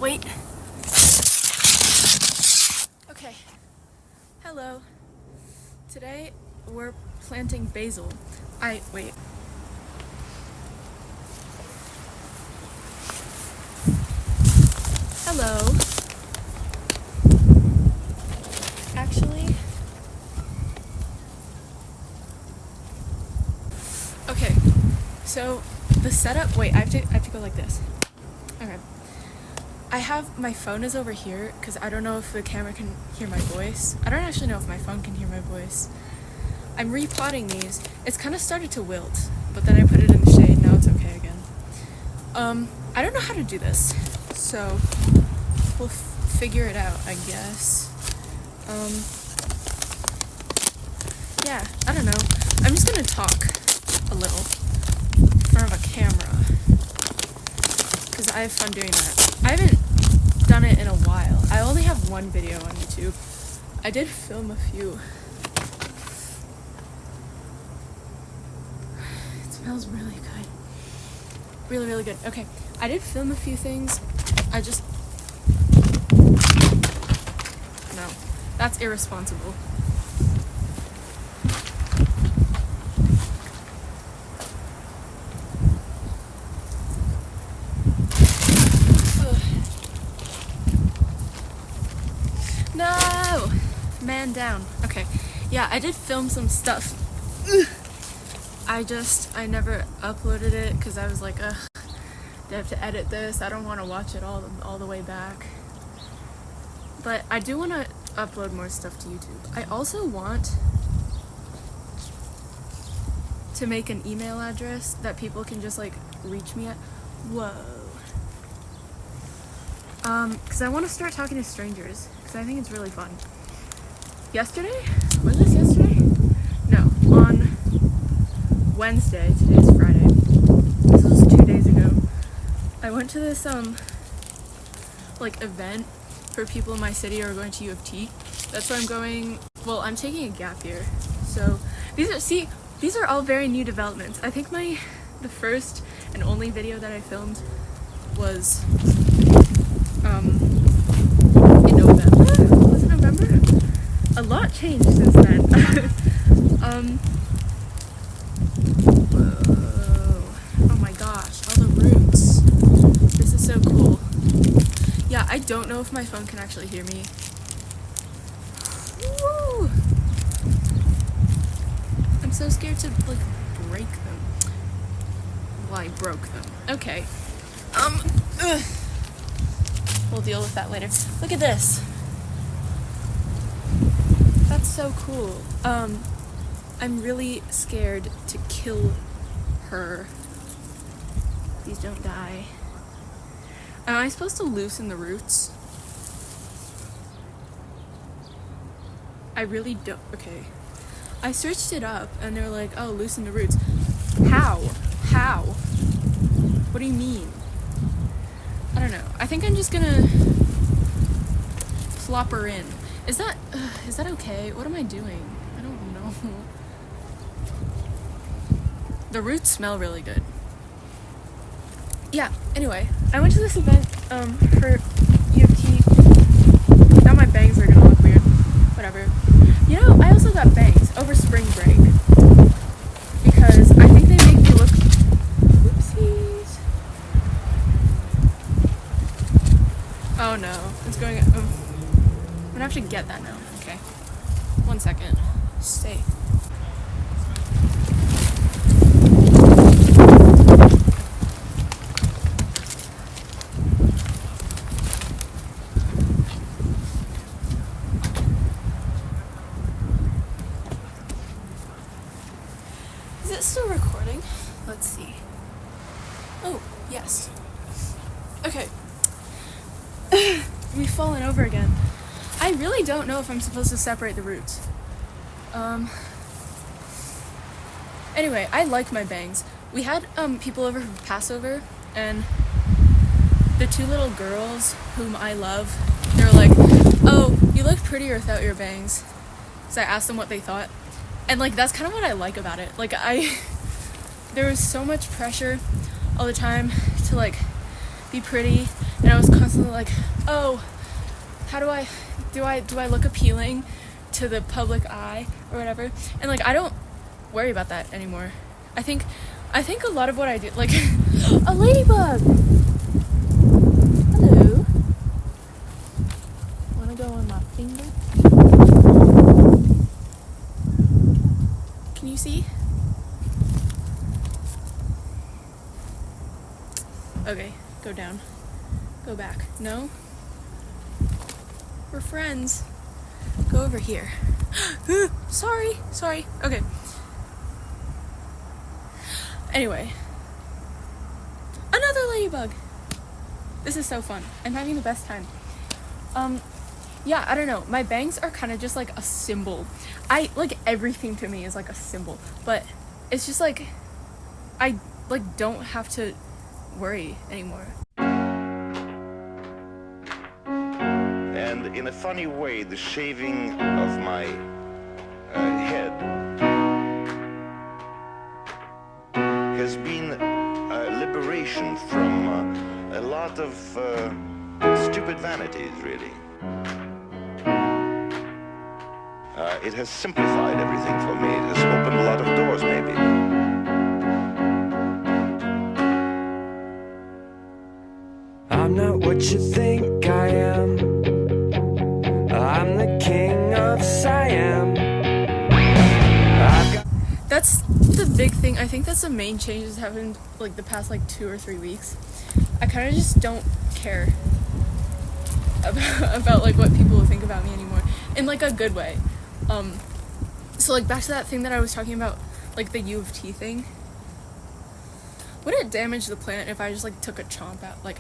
Wait. Okay. Hello. Today we're planting basil. Wait. Hello. Actually. Okay. So the setup. Wait. I have to go like this. Okay. My phone is over here because I don't know if the camera can hear my voice. I don't actually know if my phone can hear my voice. I'm repotting these. It's kind of started to wilt, but then I put it in the shade. Now it's okay again. I don't know how to do this, so we'll figure it out, I guess. Yeah, I don't know. I'm just gonna talk a little in front of a camera because I have fun doing that. I haven't done it in a while. I only have one video on YouTube. I did film a few. It smells really good. Really, really good. Okay, I did film a few things. No, that's irresponsible. No! Man down. Okay. Yeah, I did film some stuff. I never uploaded it because I was like, ugh, I have to edit this. I don't want to watch it all the way back. But I do want to upload more stuff to YouTube. I also want to make an email address that people can just like reach me at. Whoa. Because I want to start talking to strangers, because I think it's really fun. Yesterday? Was this yesterday? No, on Wednesday. Today's Friday. This was 2 days ago. I went to this, like, event for people in my city who are going to U of T. That's where I'm going. Well, I'm taking a gap year. So, these are all very new developments. I think the first and only video that I filmed was in November. Was it November? A lot changed since then. Whoa. Oh my gosh, all the roots. This is so cool. Yeah, I don't know if my phone can actually hear me. Woo! I'm so scared to like break them. Well, I broke them. Okay. Ugh. We'll deal with that later. Look at this. That's so cool. I'm really scared to kill her. Please don't die. Am I supposed to loosen the roots? I really don't. Okay. I searched it up and they're like, oh, loosen the roots. How? How? What do you mean? I don't know. I think I'm just gonna plop her in. Is that okay? What am I doing? I don't know. The roots smell really good. Yeah, anyway. I went to this event, for U of T. Now my bangs are gonna look weird. Whatever. You know, I also got bangs over spring break. Because I think they make me look... Whoopsies. Oh no, it's going. I'm gonna have to get that now. Okay, 1 second. Stay. Is it still recording? Let's see. Oh, yes. Okay. We've fallen over again. I really don't know if I'm supposed to separate the roots. Anyway, I like my bangs. We had people over for Passover, and the two little girls whom I love, they were like, oh, you look prettier without your bangs. So I asked them what they thought. And like, that's kind of what I like about it. Like, there was so much pressure all the time to like be pretty, and I was constantly like, oh, how do I look appealing to the public eye or whatever? And like I don't worry about that anymore. I think a lot of what I do, like a ladybug. Hello. Wanna go on my finger? Can you see? Okay, go down. Go back. No? We're friends. Go over here. Sorry. Okay. Anyway. Another ladybug! This is so fun. I'm having the best time. Yeah, I don't know. My bangs are kind of just like a symbol. Like everything to me is like a symbol. But it's just like, I like don't have to worry anymore. And in a funny way, the shaving of my head has been a liberation from a lot of stupid vanities, really. It has simplified everything for me. It has opened a lot of doors, maybe. I'm not what you think I am. I'm the king of Siam. That's the big thing. I think that's the main change that's happened like the past like 2 or 3 weeks. I kind of just don't care about like what people will think about me anymore in like a good way. So like back to that thing that I was talking about, like the U of T thing. Would it damage the planet if I just like took a chomp out? Like,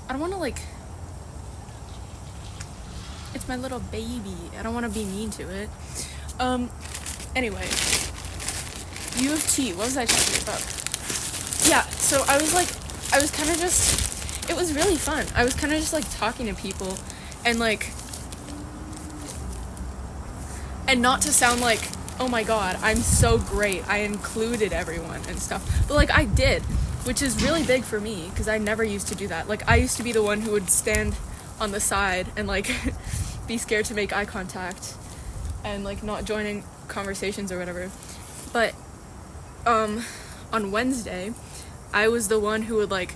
I don't want to like, it's my little baby. I don't want to be mean to it. Anyway, U of T, what was I talking about? Yeah, so I was kind of just, it was really fun. I was kind of just like talking to people and like, and not to sound like, oh my god, I'm so great, I included everyone and stuff, but like I did, which is really big for me because I never used to do that. Like I used to be the one who would stand on the side and like be scared to make eye contact and like not join in conversations or whatever. But on Wednesday I was the one who would like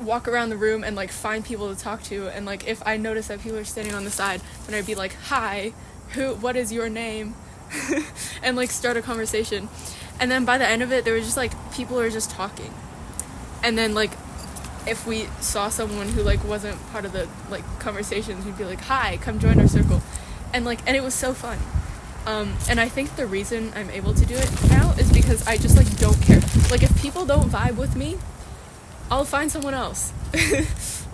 walk around the room and like find people to talk to, and like if I noticed that people are standing on the side, then I'd be like, hi, what is your name? And like start a conversation. And then by the end of it, there was just like people are just talking. And then like if we saw someone who like wasn't part of the like conversations, we'd be like, hi, come join our circle. And it was so fun. And I think the reason I'm able to do it now is because I just like don't care. Like if people don't vibe with me, I'll find someone else.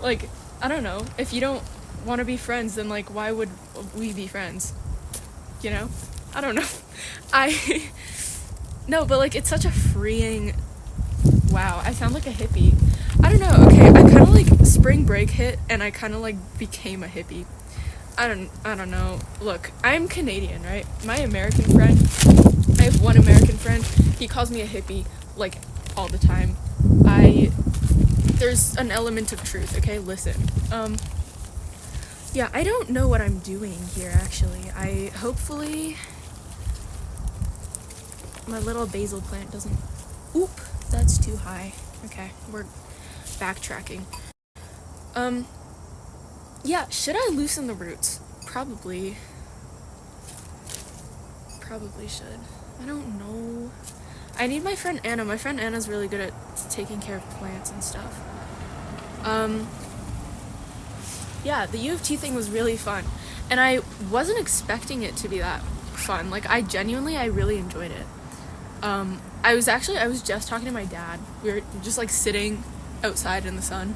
Like, I don't know, if you don't want to be friends, then like why would we be friends? You know? I don't know. No, but like it's such a freeing, wow, I sound like a hippie. I don't know, okay, I kind of like spring break hit and I kind of like became a hippie. I don't know. Look, I'm Canadian, right? My American friend, I have one American friend, he calls me a hippie like all the time. There's an element of truth, okay? Listen. Yeah, I don't know what I'm doing here, actually. Hopefully my little basil plant doesn't, oop, that's too high. Okay, we're backtracking. Yeah, should I loosen the roots? Probably should. I don't know. I need my friend Anna. My friend Anna's really good at taking care of plants and stuff. Yeah, the U of T thing was really fun. And I wasn't expecting it to be that fun. Like, I really enjoyed it. I was just talking to my dad. We were just, like, sitting outside in the sun.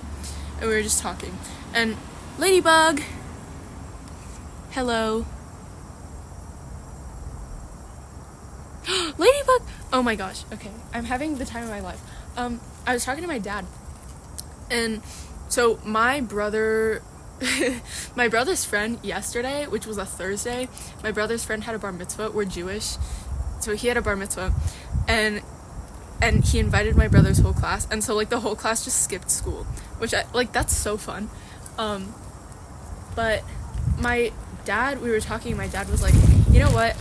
And we were just talking. And, ladybug! Hello. Ladybug! Oh my gosh, okay. I'm having the time of my life. I was talking to my dad. And so my brother's friend yesterday, which was a Thursday, my brother's friend had a bar mitzvah. We're Jewish. So he had a bar mitzvah. And and he invited my brother's whole class, and so like the whole class just skipped school, which I like, that's so fun. But my dad was like, you know what,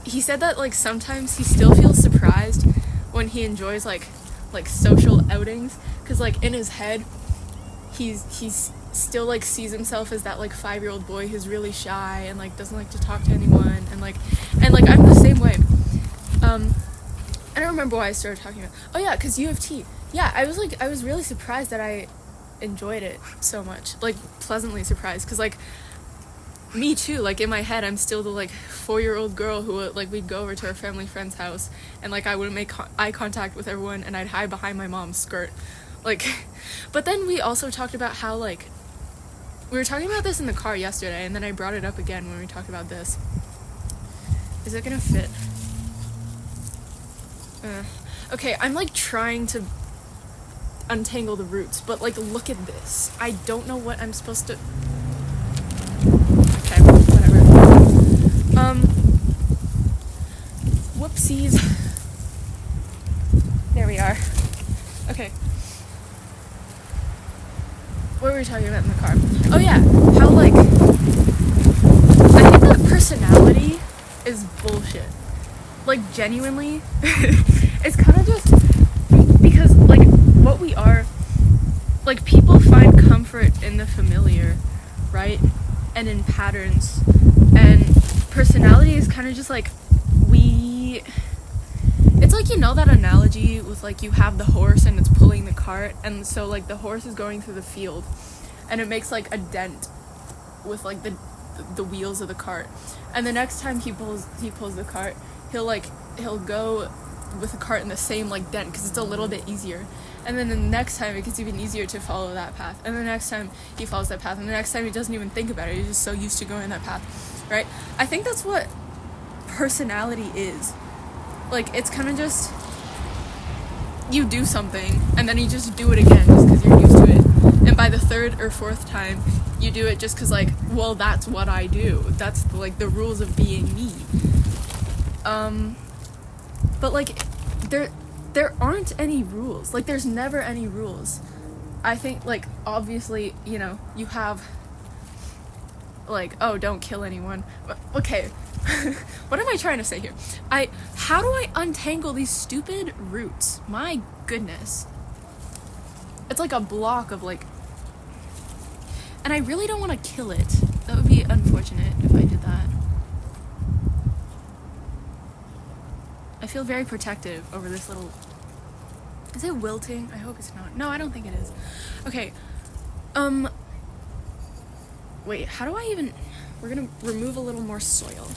he said that like sometimes he still feels surprised when he enjoys like social outings, because like in his head he's still like sees himself as that like 5-year-old boy who's really shy and like doesn't like to talk to anyone, and like I'm the same way. I don't remember why I started talking about, oh yeah, because U of T. Yeah, I was really surprised that I enjoyed it so much, like pleasantly surprised, because like me too, like in my head I'm still the like 4-year-old girl who would, like, we'd go over to our family friend's house and like I wouldn't make eye contact with everyone and I'd hide behind my mom's skirt, like. But then we also talked about how like we were talking about this in the car yesterday, and then I brought it up again when we talked about this. Is it gonna fit? Okay, I'm like trying to untangle the roots, but like look at this. I don't know what I'm supposed to. Okay, whatever. Whoopsies. There we are. Okay. What were we talking about in the car? Oh yeah, how like I think that personality is bullshit. Like genuinely, it's kind of just because like what we are, like people find comfort in the familiar, right? And in patterns, and personality is kind of just like it's like, you know, that analogy with like you have the horse and it's pulling the cart, and so like the horse is going through the field and it makes like a dent with like the wheels of the cart, and the next time he pulls the cart, he'll go with the cart in the same like dent because it's a little bit easier, and then the next time it gets even easier to follow that path, and the next time he follows that path, and the next time he doesn't even think about it, he's just so used to going that path, right? I think that's what personality is. Like, it's kind of just you do something and then you just do it again just because you're used to it, and by the 3rd or 4th time you do it just because like, well, that's what I do, that's like the rules of being me. But like there aren't any rules, like there's never any rules. I think like obviously, you know, you have like, oh, don't kill anyone, okay. What am I trying to say here? How do I untangle these stupid roots? My goodness. It's like a block of like, and I really don't want to kill it. That would be unfortunate if I did that. I feel very protective over this little, is it wilting? I hope it's not. No, I don't think it is. Okay. Wait, how do I even, we're gonna remove a little more soil.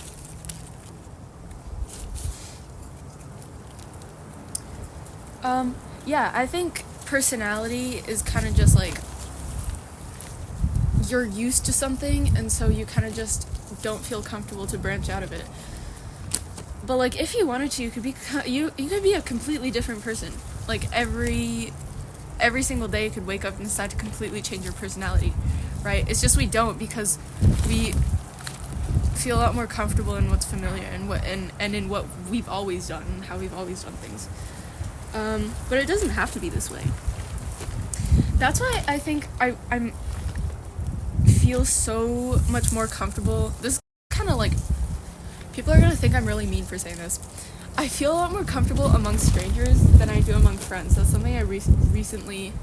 Yeah, I think personality is kind of just like you're used to something, and so you kind of just don't feel comfortable to branch out of it. But like if you wanted to, you could be a completely different person. Like every single day you could wake up and decide to completely change your personality, right? It's just we don't, because we feel a lot more comfortable in what's familiar and in what we've always done and how we've always done things. But it doesn't have to be this way. That's why I think I'm feel so much more comfortable. This kind of like, people are gonna think I'm really mean for saying this. I feel a lot more comfortable among strangers than I do among friends. That's something I recently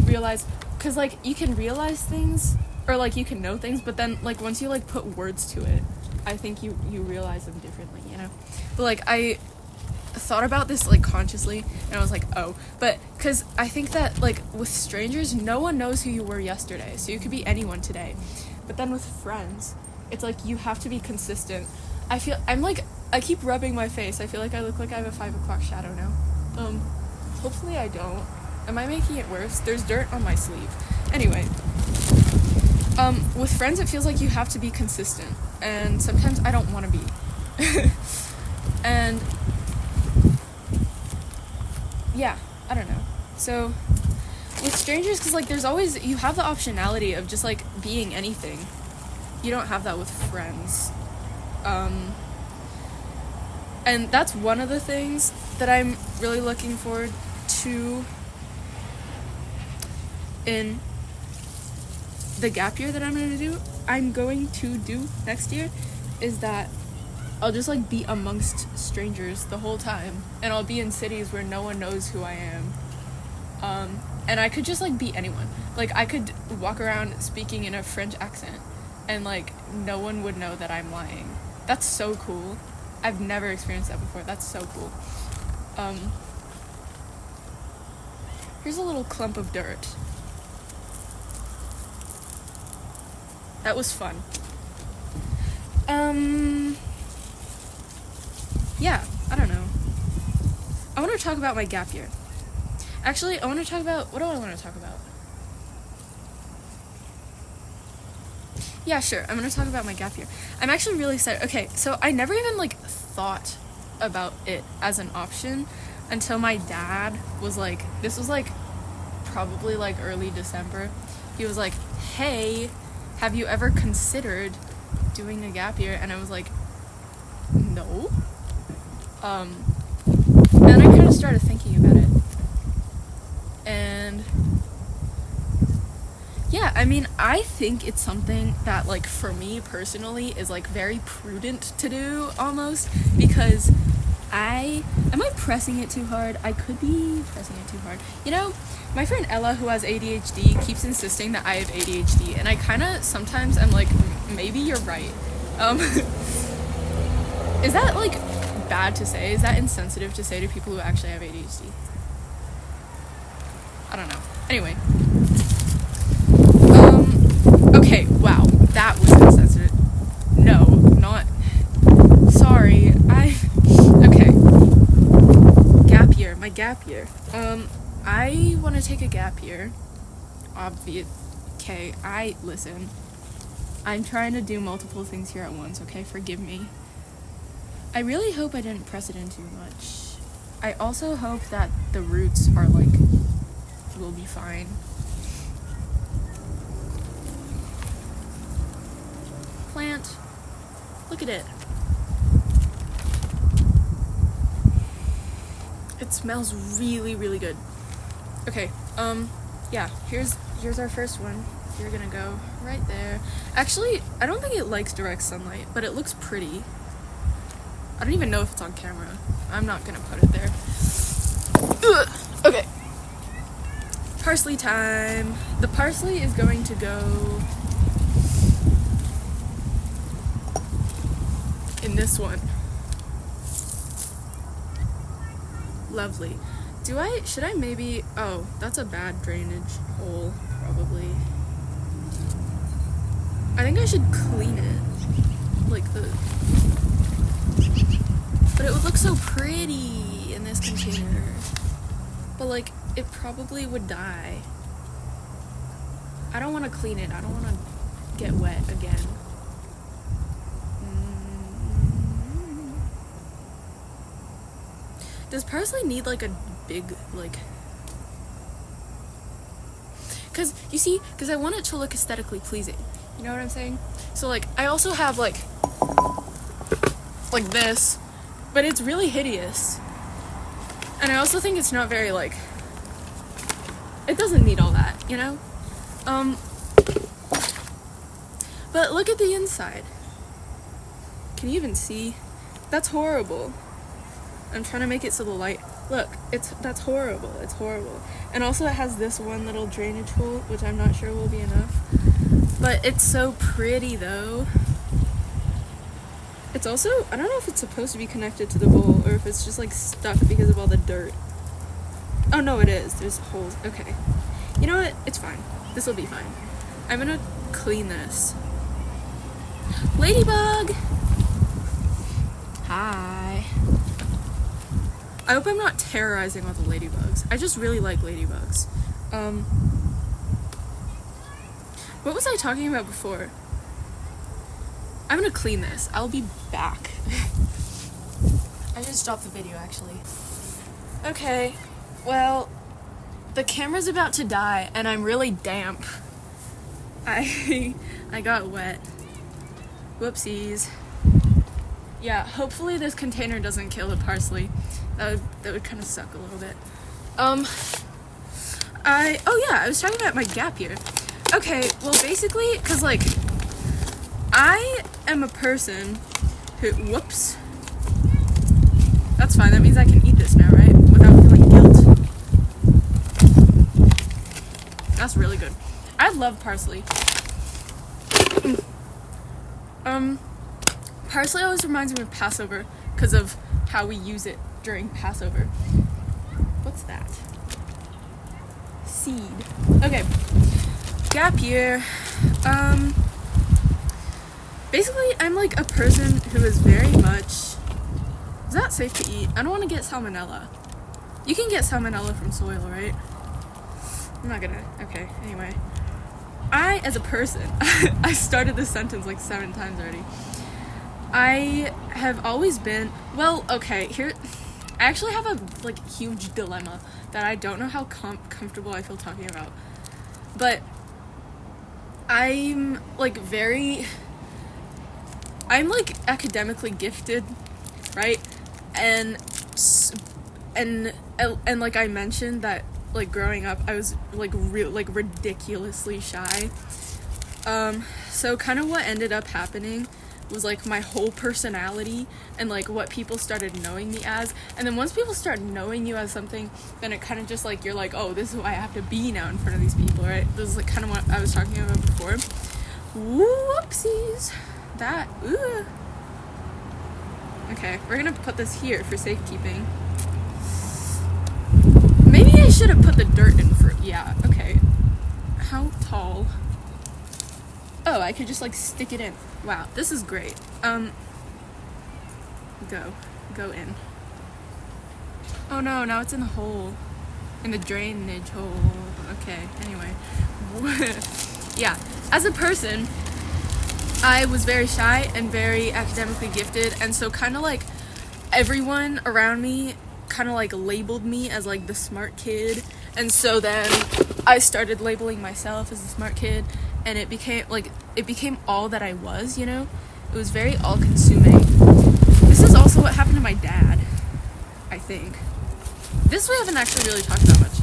realized, because like you can realize things, or like you can know things, but then like once you like put words to it, I think you realize them differently, you know? But like I thought about this like consciously, and I was like, oh, but because I think that like with strangers, no one knows who you were yesterday, so you could be anyone today. But then with friends, it's like you have to be consistent. I keep rubbing my face. I feel like I look like I have a 5 o'clock shadow now. Hopefully I don't. Am I making it worse? There's dirt on my sleeve. Anyway, with friends it feels like you have to be consistent, and sometimes I don't want to be. And yeah, I don't know. So with strangers, because like there's always, you have the optionality of just like being anything. You don't have that with friends. And that's one of the things that I'm really looking forward to in the gap year that I'm going to do next year, is that I'll just like be amongst strangers the whole time, and I'll be in cities where no one knows who I am. And I could just like be anyone. Like I could walk around speaking in a French accent and like no one would know that I'm lying. That's so cool. I've never experienced that before. That's so cool. Here's a little clump of dirt. That was fun. Yeah, I don't know. I want to talk about my gap year. Actually, I want to talk about, what do I want to talk about? Yeah, sure, I'm going to talk about my gap year. I'm actually really excited. Okay, so I never even, like, thought about it as an option until my dad was like, this was, like, probably, like, early December. He was like, hey, have you ever considered doing a gap year? And I was like, no. Then I kind of started thinking about it. And yeah, I mean, I think it's something that, like, for me personally is, like, very prudent to do, almost, because am I pressing it too hard? I could be pressing it too hard. You know, my friend Ella, who has ADHD, keeps insisting that I have ADHD, and I kind of, sometimes I'm like, maybe you're right. Is that, like, bad to say? Is that insensitive to say to people who actually have ADHD? I don't know. Anyway. Okay, wow. That was insensitive. No, not... Sorry. Okay. Gap year. My gap year. I want to take a gap year. Obvious. Okay, listen. I'm trying to do multiple things here at once, okay? Forgive me. I really hope I didn't press it in too much. I also hope that the roots are, like, will be fine. Plant. Look at it. It smells really, really good. Okay, yeah, here's our first one. You're gonna go right there. Actually, I don't think it likes direct sunlight, but it looks pretty. I don't even know if it's on camera. I'm not gonna put it there. Ugh. Okay. Parsley time. The parsley is going to go in this one. Lovely. Should I maybe, oh, that's a bad drainage hole, probably. I think I should clean it. Like but it would look so pretty in this container. But, like, it probably would die. I don't want to clean it. I don't want to get wet again. Does parsley need, like, a big, like... Because I want it to look aesthetically pleasing. You know what I'm saying? So, like, I also have, like this, but it's really hideous. And I also think it's not very, like... It doesn't need all that, you know? But look at the inside. Can you even see? That's horrible. I'm trying to make it so the light... Look, that's horrible. It's horrible. And also it has this one little drainage hole, which I'm not sure will be enough. But it's so pretty, though. It's also... I don't know if it's supposed to be connected to the bowl, or if it's just, like, stuck because of all the dirt. Oh, no, it is. There's holes. Okay. You know what? It's fine. This will be fine. I'm gonna clean this. Ladybug! Hi. I hope I'm not terrorizing all the ladybugs. I just really like ladybugs. What was I talking about before? I'm gonna clean this. I'll be back. I just stopped the video, actually. Okay, well, the camera's about to die, and I'm really damp. I got wet. Whoopsies. Yeah, hopefully this container doesn't kill the parsley. That would kind of suck a little bit. I was talking about my gap year. Okay, well basically, cause like, I am a person who, whoops. That's fine, that means I can eat this now, right? Without feeling guilt. That's really good. I love parsley. Parsley always reminds me of Passover because of how we use it during Passover. What's that? Seed. Okay. Gap year. Basically, I'm like a person who is very much... Is that safe to eat? I don't want to get salmonella. You can get salmonella from soil, right? I'm not gonna... Okay, anyway. I, as a person... I started this sentence like 7 times already. I have always been... Well, okay, here... I actually have a, like, huge dilemma that I don't know how comfortable I feel talking about. But... I'm, like, I'm, like, academically gifted, right? And like I mentioned that, like, growing up, I was, like, ridiculously shy. So kind of what ended up happening was, like, my whole personality and, like, what people started knowing me as. And then once people start knowing you as something, then it kind of just, like, you're like, oh, this is who I have to be now in front of these people, right? This is, like, kind of what I was talking about before. Whoopsies. That, ooh. Okay, we're gonna put this here for safekeeping. Maybe I should have put the dirt in for, yeah, okay. How tall? Oh, I could just, like, stick it in. Wow, this is great. Go in. Oh no, now it's in the hole. In the drainage hole. Okay, anyway. Yeah, as a person, I was very shy and very academically gifted, and so kind of like everyone around me kind of like labeled me as like the smart kid, and so then I started labeling myself as the smart kid, and it became all that I was, you know? It was very all-consuming. This is also what happened to my dad, I think. This we haven't actually really talked about much,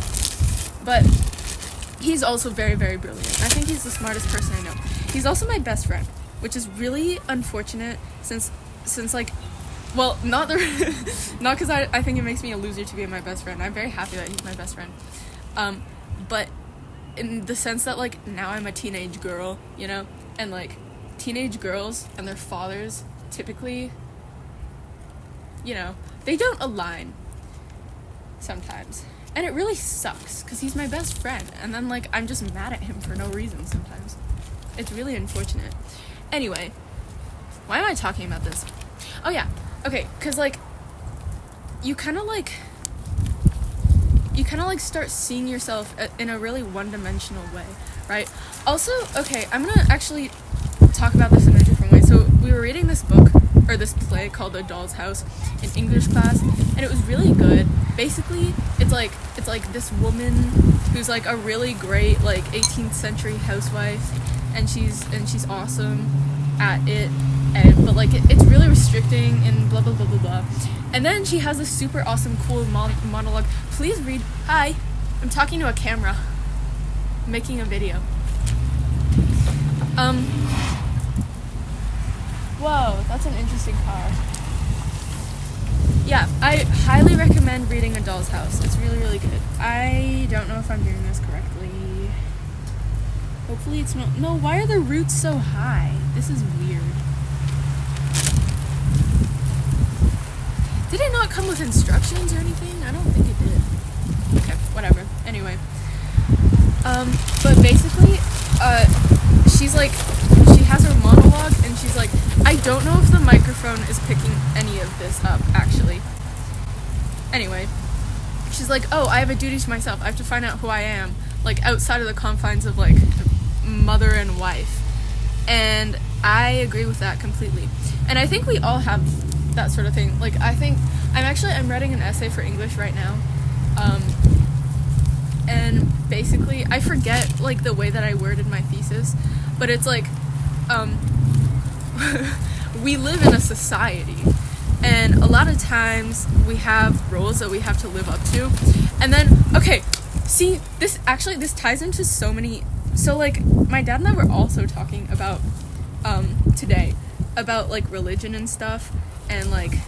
but he's also very, very brilliant. I think he's the smartest person I know. He's also my best friend, which is really unfortunate since like, well, not because I think it makes me a loser to be my best friend. I'm very happy that he's my best friend. But in the sense that, like, now I'm a teenage girl, you know? And, like, teenage girls and their fathers typically, you know, they don't align sometimes. And it really sucks, because he's my best friend. And then, like, I'm just mad at him for no reason sometimes. It's really unfortunate. Anyway, why am I talking about this? Oh, yeah. Okay, because, like, you kind of, like, start seeing yourself in a really one-dimensional way, right? Also, okay, I'm gonna actually talk about this in a different way. So, we were reading this book, or this play called A Doll's House in English class, and it was really good. Basically, it's like this woman who's, like, a really great, like, 18th century housewife, and she's awesome at it, but like it's really restricting and blah blah blah blah blah. And then she has this super awesome cool monologue. Please read. Hi, I'm talking to a camera. I'm making a video. Whoa, that's an interesting car. Yeah, I highly recommend reading A Doll's House. It's really, really good. I don't know if I'm doing this correctly. Hopefully it's not... No, why are the roots so high? This is weird. Did it not come with instructions or anything? I don't think it did. Okay, whatever. Anyway. But basically, she's like... She has her monologue, and she's like... I don't know if the microphone is picking any of this up, actually. Anyway. She's like, oh, I have a duty to myself. I have to find out who I am. Like, outside of the confines of, like... mother and wife, and I agree with that completely. And I think we all have that sort of thing. Like, I think I'm writing an essay for English right now, and basically I forget, like, the way that I worded my thesis, but it's like, we live in a society, and a lot of times we have roles that we have to live up to. And then, okay, see, this ties into so many. So, like, my dad and I were also talking about today about, like, religion and stuff, and, like,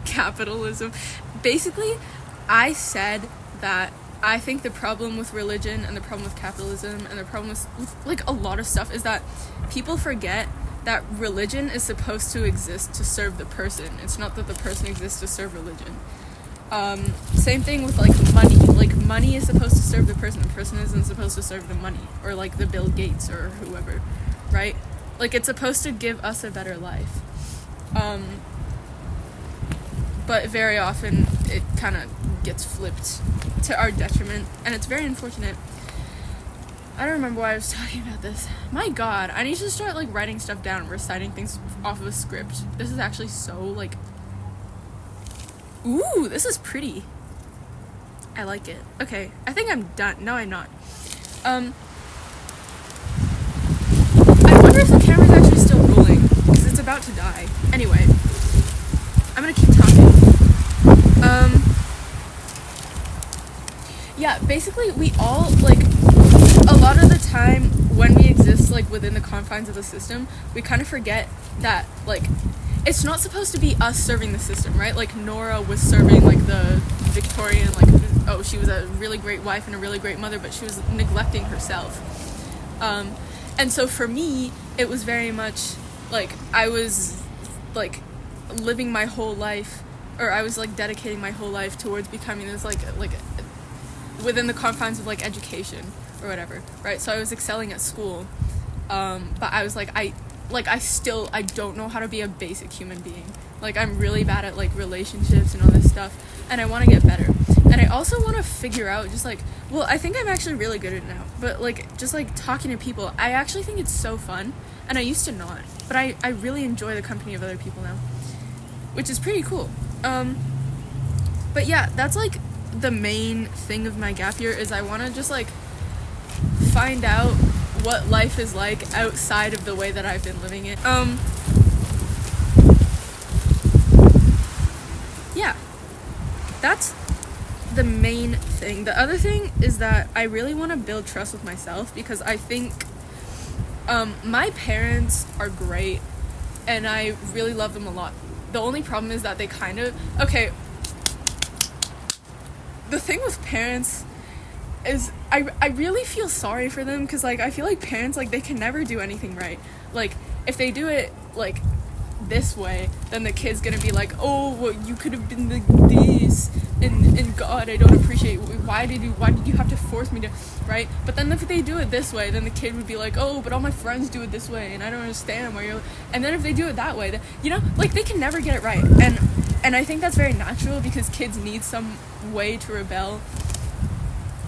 capitalism. Basically, I said that I think the problem with religion and the problem with capitalism and the problem with like a lot of stuff is that people forget that religion is supposed to exist to serve the person. It's not that the person exists to serve religion. Same thing with, like, money. Like, money is supposed to serve the person isn't supposed to serve the money, or, like, the Bill Gates or whoever, right? Like, it's supposed to give us a better life. But very often it kind of gets flipped to our detriment, and it's very unfortunate. I don't remember why I was talking about this. My god, I need to start, like, writing stuff down, reciting things off of a script. This is actually so, like... Ooh, this is pretty. I like it. Okay, I think I'm done. No, I'm not. I wonder if the camera's actually still rolling, because it's about to die. Anyway, I'm gonna keep talking. Yeah, basically, we all, like, a lot of the time when we exist, like, within the confines of the system, we kind of forget that, like, it's not supposed to be us serving the system, right? Like, Nora was serving, like, the Victorian, like, oh, she was a really great wife and a really great mother, but she was neglecting herself. And so for me, it was very much, like, I was, like, living my whole life, or I was, like, dedicating my whole life towards becoming this, like, within the confines of, like, education or whatever, right? So I was excelling at school, but I was, like, I don't know how to be a basic human being. Like, I'm really bad at, like, relationships and all this stuff, and I want to get better. And I also want to figure out, just, like, well, I think I'm actually really good at it now, but, like, just, like, talking to people, I actually think it's so fun, and I used to not, but I really enjoy the company of other people now, which is pretty cool. But yeah, that's, like, the main thing of my gap year, is I want to just, like, find out what life is like outside of the way that I've been living it. Yeah, that's the main thing. The other thing is that I really want to build trust with myself, because I think my parents are great and I really love them a lot. The only problem is that they kind of, okay, the thing with parents is I really feel sorry for them, because, like, I feel like parents, like, they can never do anything right. Like, if they do it, like, this way, then the kid's gonna be like, oh, well, you could have been this, and God, I don't appreciate, why did you have to force me to, right? But then if they do it this way, then the kid would be like, oh, but all my friends do it this way, and I don't understand why you're, and then if they do it that way, then, you know, like, they can never get it right. And I think that's very natural, because kids need some way to rebel,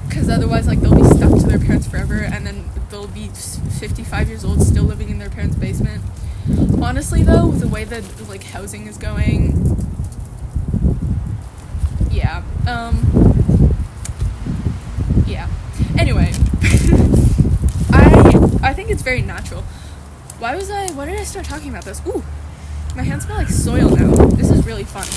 because otherwise, like, they'll be stuck to their parents forever, and then they'll be 55 years old still living in their parents' basement. Honestly, though, with the way that, like, housing is going, yeah, yeah. Anyway, I think it's very natural. Why did I start talking about this? Ooh, my hands smell like soil now. This is really fun.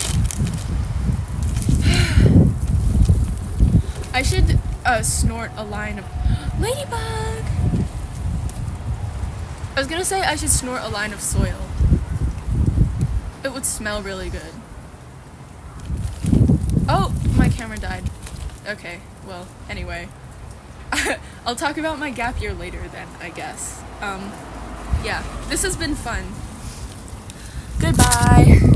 I should snort a line of ladybug. I was gonna say I should snort a line of soil. It would smell really good. Oh, my camera died. Okay, well, anyway. I'll talk about my gap year later then, I guess. Yeah, this has been fun. Goodbye.